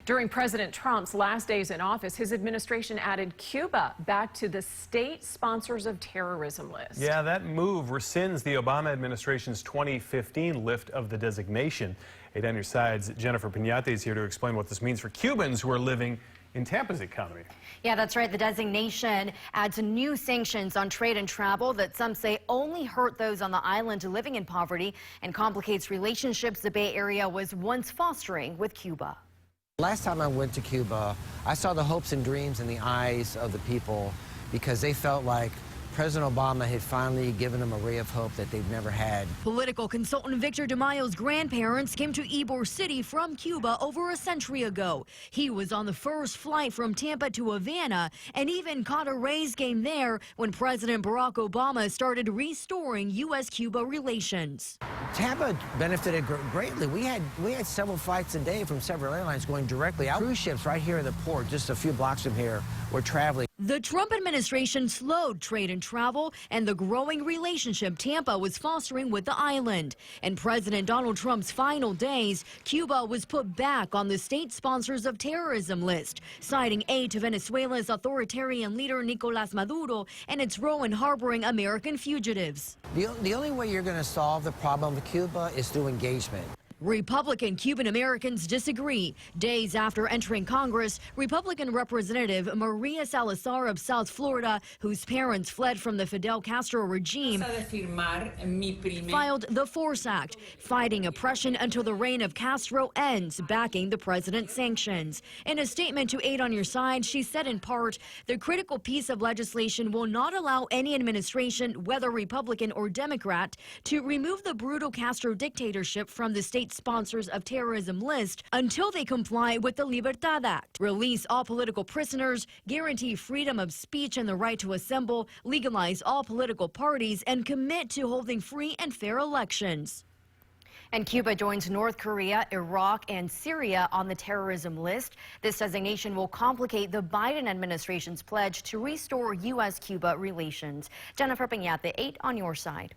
During President Trump's last days in office, his administration added Cuba back to the state sponsors of terrorism list. Yeah, that move rescinds the Obama administration's 2015 lift of the designation. 8 on your side's Jennifer Piñate is here to explain what this means for Cubans who are living in Tampa's economy. Yeah, that's right. The designation adds new sanctions on trade and travel that some say only hurt those on the island living in poverty and complicates relationships the Bay Area was once fostering with Cuba. Last time I went to Cuba, I saw the hopes and dreams in the eyes of the people because they felt like President Obama had finally given them a ray of hope that they've never had. Political consultant Victor DeMaio's grandparents came to Ybor City from Cuba over a century ago. He was on the first flight from Tampa to Havana and even caught a Rays game there when President Barack Obama started restoring U.S.-Cuba relations. Tampa benefited greatly. We had several flights a day from several airlines going directly out. Cruise ships right here in the port, just a few blocks from here, were traveling. The Trump administration slowed trade and travel and the growing relationship Tampa was fostering with the island. In President Donald Trump's final days, Cuba was put back on the state sponsors of terrorism list, citing aid to Venezuela's authoritarian leader Nicolás Maduro and its role in harboring American fugitives. The only way you're going to solve the problem with Cuba is through engagement. Republican Cuban Americans disagree. Days after entering Congress, Republican Representative Maria Salazar of South Florida, whose parents fled from the Fidel Castro regime, filed the Force Act, fighting oppression until the reign of Castro ends, backing the president's sanctions. In a statement to 8 on Your Side, she said in part, the critical piece of legislation will not allow any administration, whether Republican or Democrat, to remove the brutal Castro dictatorship from the state sponsors of terrorism list until they comply with the Libertad Act, release all political prisoners, guarantee freedom of speech and the right to assemble, legalize all political parties, and commit to holding free and fair elections. And Cuba joins North Korea, Iraq, and Syria on the terrorism list. This designation will complicate the Biden administration's pledge to restore U.S.-Cuba relations. Jennifer Piñate, 8 on Your Side.